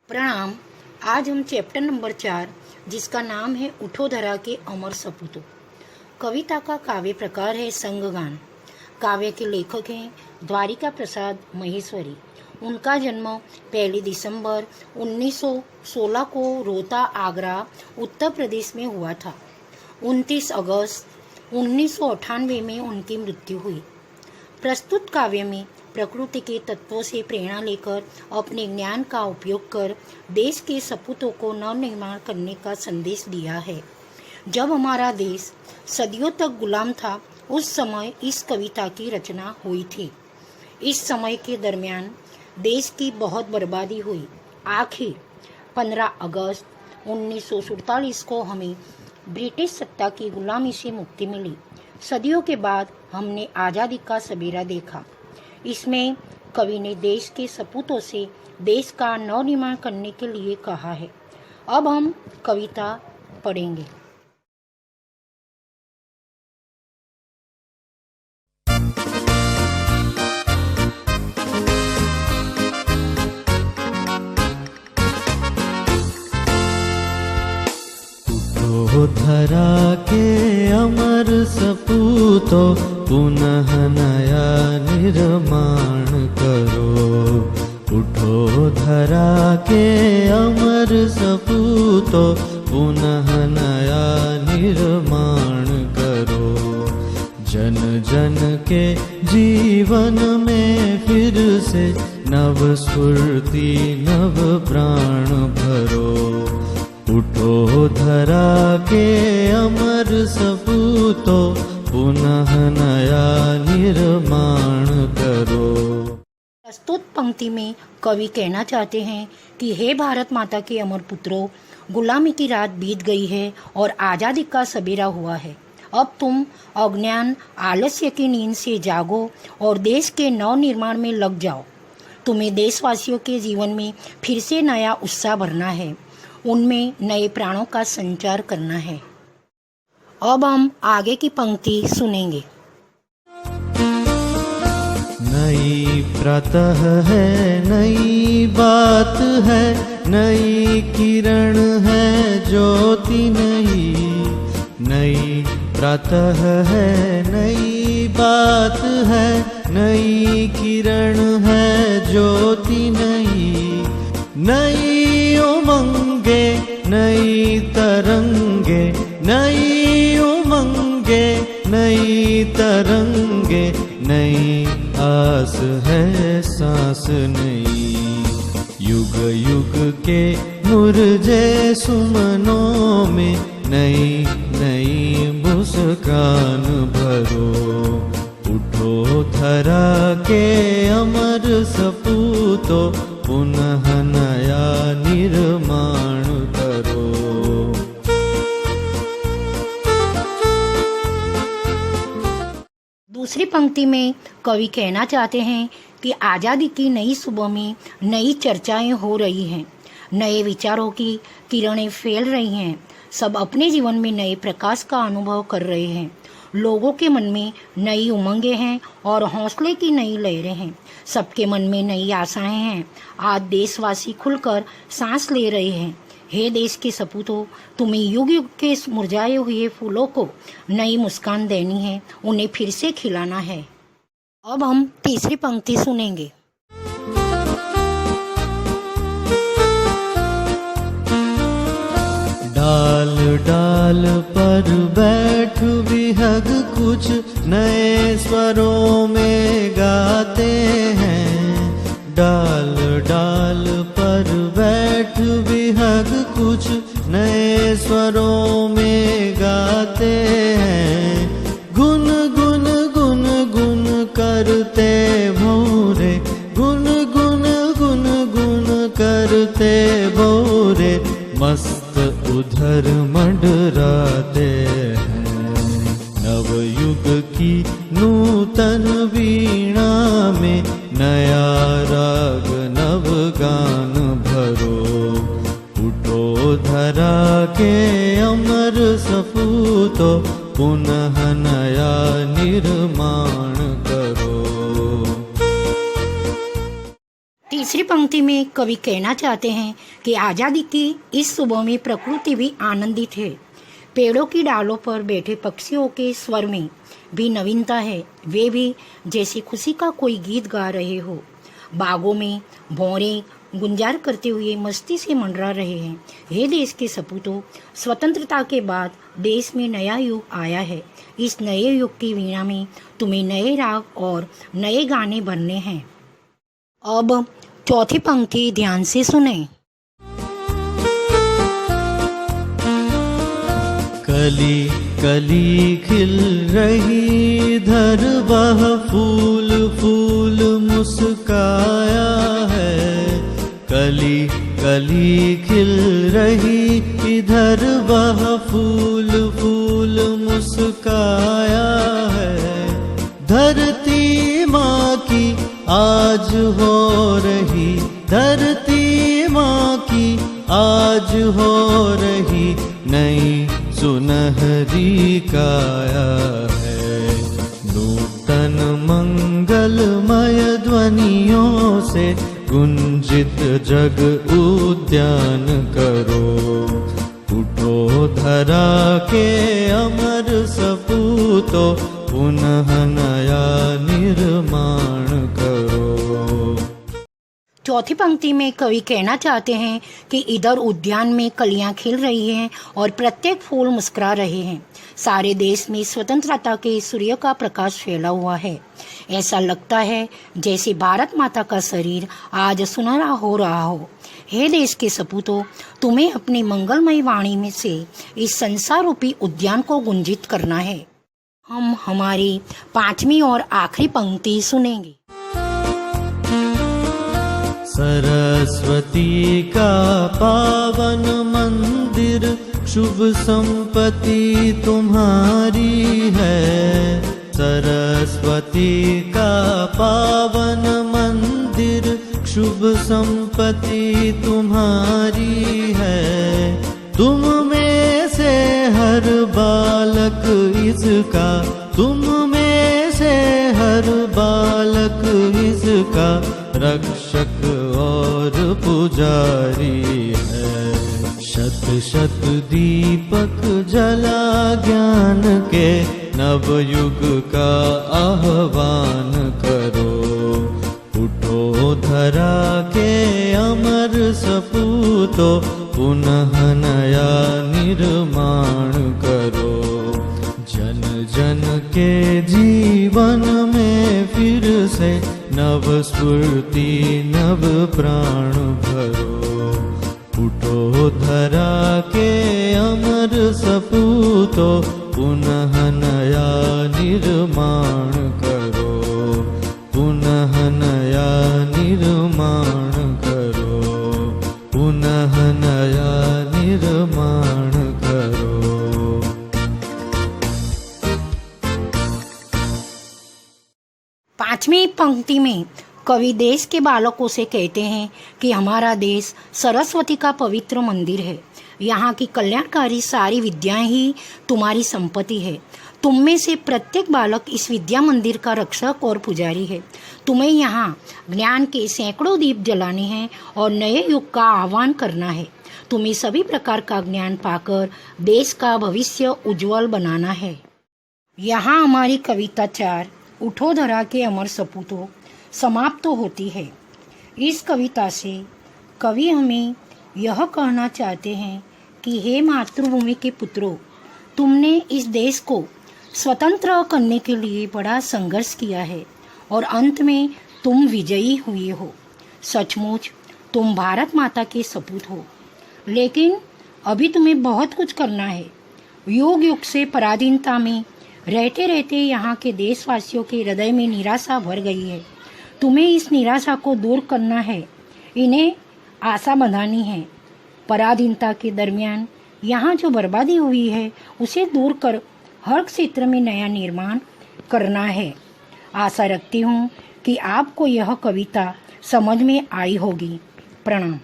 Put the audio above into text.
प्रणाम। आज हम चैप्टर नंबर 4 जिसका नाम है उठो धरा के अमर सपूतों। कविता का काव्य प्रकार है संगगान। काव्य के लेखक हैं द्वारिका प्रसाद महेश्वरी। उनका जन्म 1 दिसंबर 1916 को रोहता, आगरा, उत्तर प्रदेश में हुआ था। 29 अगस्त 1998 में उनकी मृत्यु हुई। प्रस्तुत काव्य में प्रकृति के तत्वों से प्रेरणा लेकर अपने ज्ञान का उपयोग कर देश के सपूतों को नवनिर्माण करने का संदेश दिया है। जब हमारा देश सदियों तक गुलाम था, उस समय इस कविता की रचना हुई थी। इस समय के दरमियान देश की बहुत बर्बादी हुई। आखिर 15 अगस्त 1947 को हमें ब्रिटिश सत्ता की गुलामी से मुक्ति मिली। सदियों के बाद हमने आज़ादी का सबेरा देखा। इसमें कवि ने देश के सपूतों से देश का नवनिर्माण करने के लिए कहा है। अब हम कविता पढ़ेंगे। उठो धरा के अमर सपूतों, पुनः नया निर्माण करो। उठो धरा के अमर सपूतों, पुनः नया निर्माण करो। जन जन के जीवन में फिर से नव स्फूर्ति नव प्राण भरो। उठो धरा के अमर सपूतों, पुनः नया निर्माण करो। प्रस्तुत पंक्ति में कवि कहना चाहते हैं कि हे भारत माता के अमर पुत्रों, गुलामी की रात बीत गई है और आज़ादी का सबेरा हुआ है। अब तुम अज्ञान आलस्य की नींद से जागो और देश के नव निर्माण में लग जाओ। तुम्हें देशवासियों के जीवन में फिर से नया उत्साह भरना है, उनमें नए प्राणों का संचार करना है। अब हम आगे की पंक्ति सुनेंगे। नई प्रातः है, नई बात है, नई किरण है, ज्योति नई। नई प्रातः है, नई बात है, नई किरण है, ज्योति नई। नई उमंगे, नई तरंगे, नई उमंगे, नई तरंगे, नई आस है सांस नई। युग युग के मुरझे सुमनों में नई नई मुस्कान भरो। उठो धरा के अमर सपूतों, पुनः नया निर्माण करो। दूसरी पंक्ति में कवि कहना चाहते हैं कि आज़ादी की नई सुबह में नई चर्चाएं हो रही हैं, नए विचारों की किरणें फैल रही हैं। सब अपने जीवन में नए प्रकाश का अनुभव कर रहे हैं। लोगों के मन में नई उमंगें हैं और हौसले की नई लहरें हैं। सबके मन में नई आशाएं हैं। आज देशवासी खुलकर सांस ले रहे हैं। हे देश के सपूतों, तुम्हें युग युग के मुरझाए हुए फूलों को नई मुस्कान देनी है, उन्हें फिर से खिलाना है। अब हम तीसरी पंक्ति सुनेंगे। डाल डाल पर बैठ विहग कुछ नए स्वरों में गाते हैं। डाल डाल पर बैठ विहग कुछ नए स्वरों में गाते हैं। गुन गुन गुन गुन करते भौरे, गुन गुन गुन गुन करते भौरे, मस्त उधर मंडराते हैं। नवयुग की नूतन वीणा में नया राग नव गान भरो। उठो धरा के अमर सपूतों, पुनः नया निर्माण करो। तीसरी पंक्ति में कवि कहना चाहते हैं कि आज़ादी की इस सुबह में प्रकृति भी आनंदित है। पेड़ों की डालों पर बैठे पक्षियों के स्वर में भी नवीनता है, वे भी जैसे खुशी का कोई गीत गा रहे हो। बागों में भौरे गुंजार करते हुए मस्ती से मंडरा रहे हैं। हे देश के सपूतों, स्वतंत्रता के बाद देश में नया युग आया है। इस नए युग की वीणा में तुम्हें नए राग और नए गाने भरने हैं। अब चौथी पंक्ति ध्यान से सुने। कली कली खिल रही इधर वह फूल फूल मुस्काया है। कली कली खिल रही इधर वह फूल फूल मुस्काया है। धरती माँ की आज हो रही, धरती माँ की आज हो रही नई सुनहरी काया है। नूतन मंगलमय ध्वनियों से गुंजित जग उद्यान करो। उठो धरा के अमर सपूतों, पुनः नया निर्माण करो। चौथी पंक्ति में कवि कहना चाहते हैं कि इधर उद्यान में कलियां खिल रही हैं और प्रत्येक फूल मुस्कुरा रहे हैं। सारे देश में स्वतंत्रता के सूर्य का प्रकाश फैला हुआ है। ऐसा लगता है जैसे भारत माता का शरीर आज सुनहरा हो रहा हो। हे देश के सपूतों, तुम्हें अपनी मंगलमय वाणी में से इस संसार रूपी उद्यान को गुंजित करना है। हम हमारी पांचवी और आखिरी पंक्ति सुनेंगे। सरस्वती का पावन मंदिर, शुभ संपत्ति तुम्हारी है। सरस्वती का पावन मंदिर, शुभ संपत्ति तुम्हारी है। तुम में से हर बालक इसका, तुम में से हर बालक इसका रक्षक और पुजारी है। शत शत दीपक जला ज्ञान के नवयुग का आह्वान करो। उठो धरा के अमर सपूतों, पुनः नया निर्माण करो। जन जन के जीवन में फिर से नव स्फूर्ति नव प्राण भरो। उठो धरा के अमर सपूतों, पुनः नया निर्माण करो। पुनः नया निर्माण करो। पुनः नया निर्माण करो। पांचवी पंक्ति में कवि देश के बालकों से कहते हैं कि हमारा देश सरस्वती का पवित्र मंदिर है। यहाँ की कल्याणकारी सारी विद्याएं ही तुम्हारी संपत्ति है। तुम में से प्रत्येक बालक इस विद्या मंदिर का रक्षक और पुजारी है। तुम्हें यहाँ ज्ञान के सैकड़ों दीप जलाने हैं और नए युग का आह्वान करना है। तुम्हें सभी प्रकार का ज्ञान पाकर देश का भविष्य उज्जवल बनाना है। यहाँ हमारी कविता 4 उठो धरा के अमर सपूतों समाप्त होती है। इस कविता से कवि हमें यह कहना चाहते हैं कि हे मातृभूमि के पुत्रों, तुमने इस देश को स्वतंत्र करने के लिए बड़ा संघर्ष किया है और अंत में तुम विजयी हुए हो। सचमुच तुम भारत माता के सपूत हो, लेकिन अभी तुम्हें बहुत कुछ करना है। युग युग से पराधीनता में रहते रहते यहाँ के देशवासियों के हृदय में निराशा भर गई है। तुम्हें इस निराशा को दूर करना है, इन्हें आशा बंधानी है। पराधीनता के दरमियान यहाँ जो बर्बादी हुई है उसे दूर कर हर क्षेत्र में नया निर्माण करना है। आशा रखती हूँ कि आपको यह कविता समझ में आई होगी। प्रणाम।